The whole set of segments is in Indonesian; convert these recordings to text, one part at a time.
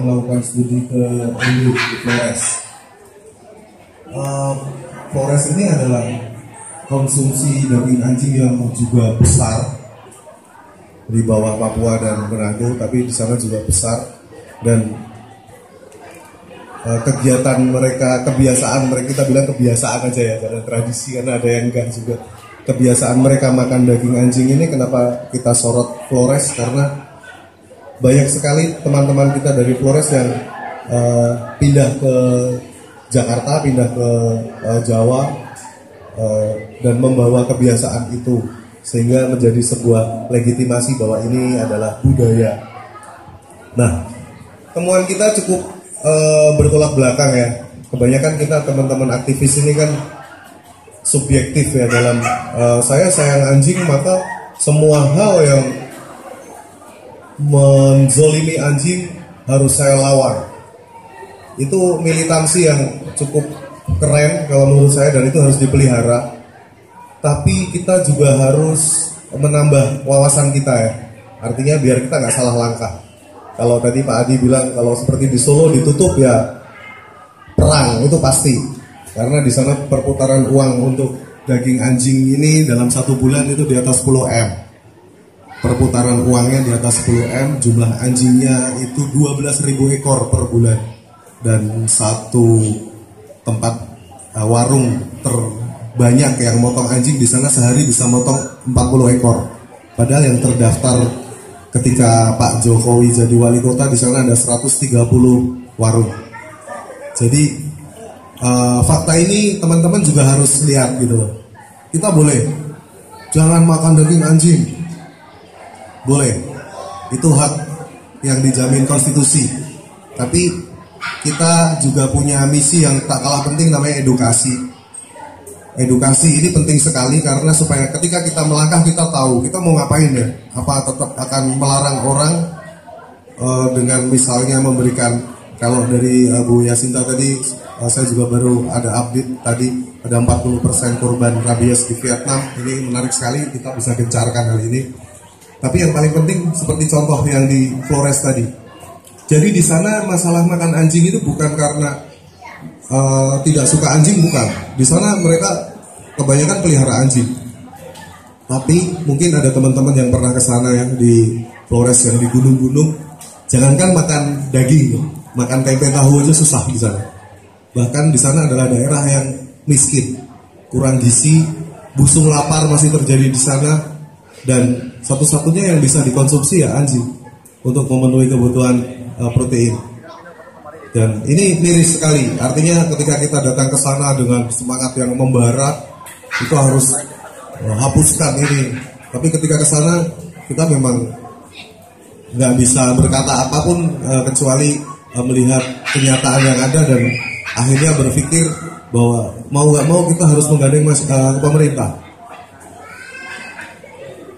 melakukan studi ke Indo di Flores. Flores ini adalah konsumsi daging anjing yang juga besar di bawah Papua dan Manado, tapi di sana juga besar. Dan kegiatan mereka, kebiasaan mereka, kita bilang kebiasaan aja ya, karena tradisi, karena ada yang enggak juga. Kebiasaan mereka makan daging anjing ini, kenapa kita sorot Flores? Karena banyak sekali teman-teman kita dari Flores yang pindah ke Jakarta, pindah ke Jawa, dan membawa kebiasaan itu, sehingga menjadi sebuah legitimasi bahwa ini adalah budaya. Nah, temuan kita cukup bertolak belakang ya. Kebanyakan kita teman-teman aktivis ini kan subjektif ya dalam saya sayang anjing, maka semua hal yang menzolimi anjing harus saya lawan. Itu militansi yang cukup keren kalau menurut saya, dan itu harus dipelihara. Tapi kita juga harus menambah wawasan kita ya. Artinya biar kita nggak salah langkah. Kalau tadi Pak Adi bilang kalau seperti di Solo ditutup ya perang, itu pasti. Karena di sana perputaran uang untuk daging anjing ini dalam 1 bulan itu di atas 10 M. Perputaran uangnya di atas 10 M, jumlah anjingnya itu 12.000 ekor per bulan. Dan satu tempat warung terbanyak yang motong anjing di sana sehari bisa motong 40 ekor. Padahal yang terdaftar ketika Pak Jokowi jadi wali kota di sana ada 130 warung. Jadi fakta ini teman-teman juga harus lihat gitu loh. Kita boleh jangan makan daging anjing, boleh, itu hak yang dijamin konstitusi. Tapi kita juga punya misi yang tak kalah penting, namanya edukasi. Edukasi ini penting sekali karena supaya ketika kita melangkah kita tahu kita mau ngapain ya. Apa tetap akan melarang orang dengan misalnya memberikan, kalau dari Bu Yasinta tadi saya juga baru ada update tadi, ada 40% korban rabies di Vietnam. Ini menarik sekali, kita bisa gencarkan hal ini. Tapi yang paling penting seperti contoh yang di Flores tadi. Jadi di sana masalah makan anjing itu bukan karena tidak suka anjing, bukan. Di sana mereka kebanyakan pelihara anjing. Tapi mungkin ada teman-teman yang pernah ke sana ya, di Flores yang di gunung-gunung. Jangankan makan daging, makan tempe tahu aja susah di sana. Bahkan di sana adalah daerah yang miskin, kurang gizi, busung lapar masih terjadi di sana, dan satu-satunya yang bisa dikonsumsi ya anjing untuk memenuhi kebutuhan protein. Dan ini miris sekali. Artinya ketika kita datang ke sana dengan semangat yang membara, itu harus hapuskan ini. Tapi ketika ke sana kita memang nggak bisa berkata apapun kecuali melihat kenyataan yang ada, dan akhirnya berpikir bahwa mau nggak mau kita harus menggandeng pemerintah.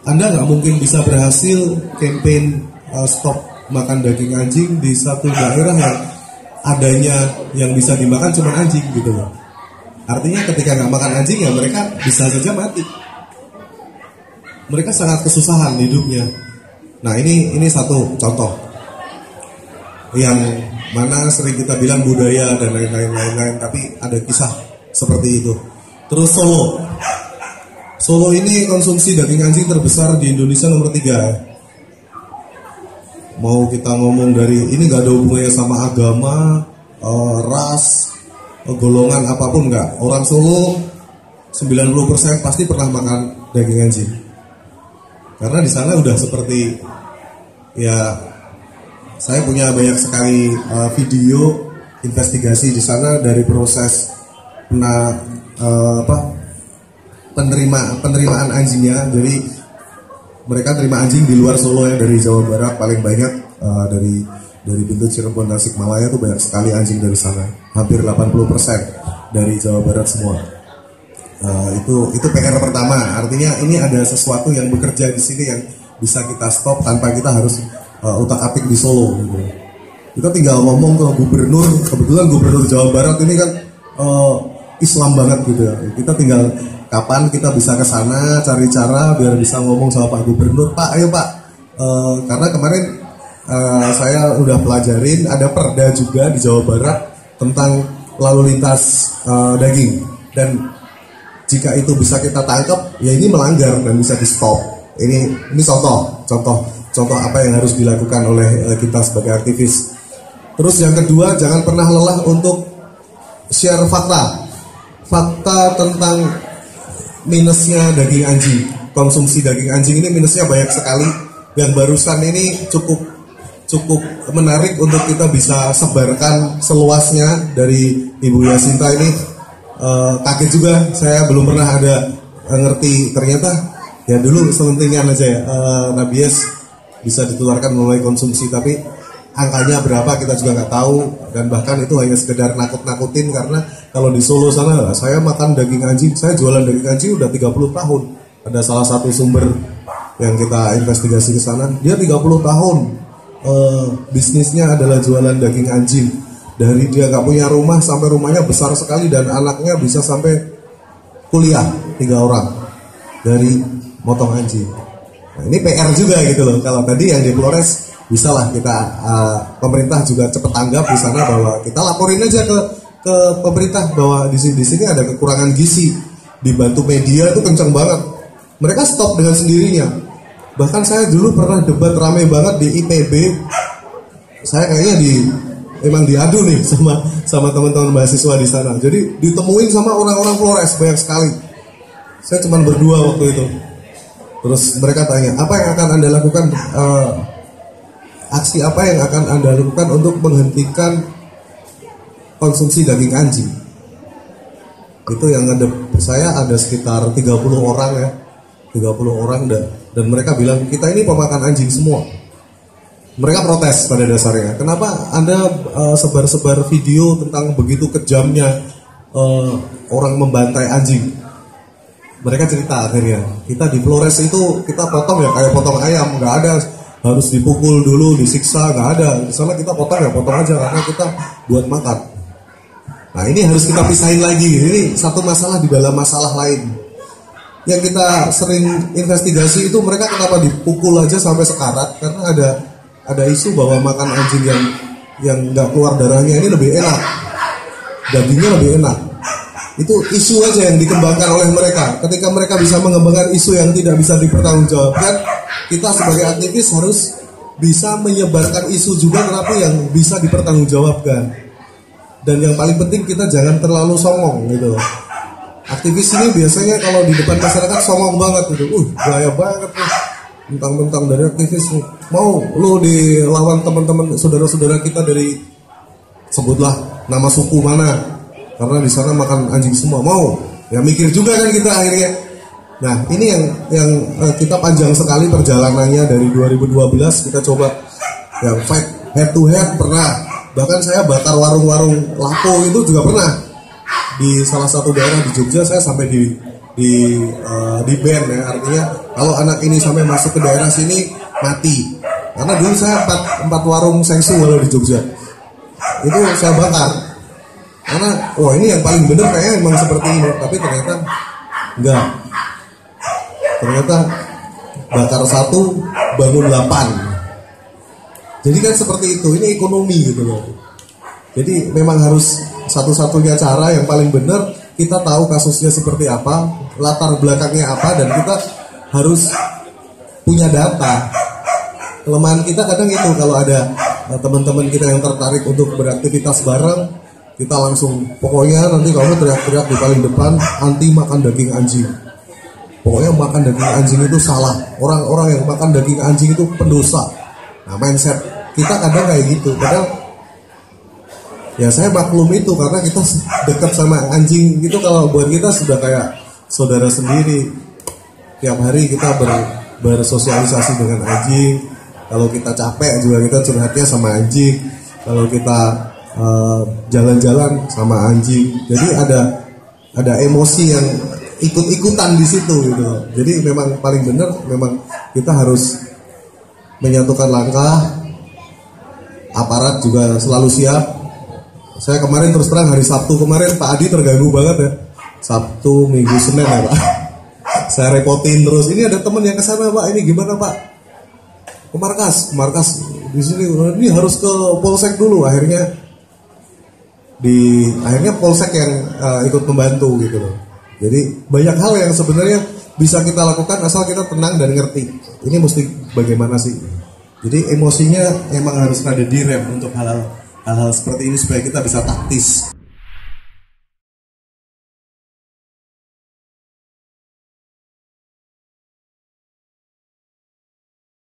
Anda nggak mungkin bisa berhasil campaign stop makan daging anjing di satu daerah yang adanya yang bisa dimakan cuma anjing gitu loh. Artinya ketika nggak makan anjing ya mereka bisa saja mati. Mereka sangat kesusahan hidupnya. Nah ini satu contoh yang mana sering kita bilang budaya dan lain-lain, tapi ada kisah seperti itu. Terus Solo ini konsumsi daging anjing terbesar di Indonesia nomor 3. Mau kita ngomong dari ini nggak ada hubungannya sama agama, ras, golongan apapun, nggak. Orang Solo 90% pasti pernah makan daging anjing. Karena di sana udah seperti ya, saya punya banyak sekali video investigasi di sana dari proses penerimaan anjingnya. Jadi mereka terima anjing di luar Solo ya, dari Jawa Barat paling banyak, dari Bintut, Cirebon, Tasikmalaya tuh banyak sekali anjing dari sana. Hampir 80% dari Jawa Barat semua. Itu PR pertama. Artinya ini ada sesuatu yang bekerja di sini yang bisa kita stop tanpa kita harus utak-atik di Solo gitu. Kita tinggal ngomong ke gubernur, kebetulan gubernur Jawa Barat ini kan Islam banget gitu ya. Kita tinggal kapan kita bisa ke sana, cari cara biar bisa ngomong sama Pak Gubernur. Pak, ayo Pak, karena kemarin saya udah pelajarin, ada perda juga di Jawa Barat tentang lalu lintas daging, dan jika itu bisa kita tangkap, ya ini melanggar dan bisa di stop. Ini contoh apa yang harus dilakukan oleh kita sebagai aktivis. Terus yang kedua, jangan pernah lelah untuk share fakta tentang minusnya daging anjing. Konsumsi daging anjing ini minusnya banyak sekali. Yang barusan ini cukup menarik untuk kita bisa sebarkan seluasnya dari Ibu Yasinta ini. Kaget juga, saya belum pernah ada ngerti, ternyata ya dulu selentingan aja ya, rabies bisa ditularkan melalui konsumsi, tapi angkanya berapa kita juga nggak tahu, dan bahkan itu hanya sekedar nakut-nakutin. Karena kalau di Solo sana, saya makan daging anjing, saya jualan daging anjing udah 30 tahun. Ada salah satu sumber yang kita investigasi ke sana, dia 30 tahun bisnisnya adalah jualan daging anjing. Dari dia nggak punya rumah sampai rumahnya besar sekali, dan anaknya bisa sampai kuliah 3 orang dari motong anjing. Nah, ini PR juga gitu loh. Kalau tadi yang di Flores, bisalah kita pemerintah juga cepat tanggap di sana, bahwa kita laporin aja ke pemerintah bahwa di sini ada kekurangan gizi. Dibantu media itu kencang banget. Mereka stop dengan sendirinya. Bahkan saya dulu pernah debat rame banget di IPB. Saya kayaknya emang diadu nih sama teman-teman mahasiswa di sana. Jadi ditemuin sama orang-orang Flores banyak sekali. Saya cuma berdua waktu itu. Terus mereka tanya, apa yang akan Anda lakukan? Aksi apa yang akan Anda lakukan untuk menghentikan konsumsi daging anjing? Itu yang ada, saya ada sekitar 30 orang ya. 30 orang dan mereka bilang, kita ini pemakan anjing semua. Mereka protes pada dasarnya. Kenapa Anda sebar-sebar video tentang begitu kejamnya orang membantai anjing? Mereka cerita akhirnya, kita di Flores itu kita potong ya kayak potong ayam, nggak ada harus dipukul dulu, disiksa, nggak ada. Di sana kita potong ya potong aja karena kita buat makan. Nah ini harus kita pisahin lagi. Ini satu masalah di dalam masalah lain. Yang kita sering investigasi itu mereka kenapa dipukul aja sampai sekarat, karena ada isu bahwa makan anjing yang nggak keluar darahnya ini lebih enak, dagingnya lebih enak. Itu isu aja yang dikembangkan oleh mereka. Ketika mereka bisa mengembangkan isu yang tidak bisa dipertanggungjawabkan, kita sebagai aktivis harus bisa menyebarkan isu juga tetapi yang bisa dipertanggungjawabkan. Dan yang paling penting kita jangan terlalu songong gitu loh. Aktivis ini biasanya kalau di depan masyarakat songong banget gitu. Gaya banget nih. Mentang-mentang dari aktivis nih. Mau lu dilawan teman-teman saudara-saudara kita dari, sebutlah nama suku mana, karena di sana makan anjing semua, mau ya mikir juga kan kita akhirnya. Nah ini yang kita panjang sekali perjalanannya dari 2012 kita coba yang fight head to head pernah, bahkan saya bakar warung-warung lapo itu juga pernah di salah satu daerah di Jogja. Saya sampai di ban ya, artinya kalau anak ini sampai masuk ke daerah sini mati, karena dulu saya 4 warung seksual di Jogja itu saya bakar. Karena, wah ini yang paling benar kayaknya memang seperti ini. Tapi ternyata enggak. Ternyata bakar 1, bangun 8. Jadi kan seperti itu, ini ekonomi gitu loh. Jadi memang harus satu-satunya cara yang paling benar, kita tahu kasusnya seperti apa, latar belakangnya apa, dan kita harus punya data. Kelemahan kita kadang itu, kalau ada teman-teman kita yang tertarik untuk beraktivitas bareng, kita langsung, pokoknya nanti kamu teriak-teriak di paling depan, anti makan daging anjing. Pokoknya makan daging anjing itu salah. Orang-orang yang makan daging anjing itu pendosa. Nah mindset kita kadang kayak gitu. Padahal ya saya maklum itu, karena kita dekat sama anjing itu, kalau buat kita sudah kayak saudara sendiri. Tiap hari kita bersosialisasi dengan anjing. Kalau kita capek juga kita curhatnya sama anjing. Kalau kita jalan-jalan sama anjing. Jadi ada emosi yang ikut-ikutan di situ gitu. Jadi memang paling benar memang kita harus menyatukan langkah. Aparat juga selalu siap. Saya kemarin terus terang hari Sabtu kemarin Pak Adi terganggu banget ya. Sabtu, Minggu, Senin ya Pak. Saya repotin terus. Ini ada teman yang kesana Pak. Ini gimana Pak? Ke markas di sini ini harus ke polsek dulu, akhirnya polsek yang ikut membantu gitu loh. Jadi banyak hal yang sebenarnya bisa kita lakukan asal kita tenang dan ngerti ini mesti bagaimana sih. Jadi emosinya emang harus ada direm untuk hal-hal seperti ini supaya kita bisa taktis.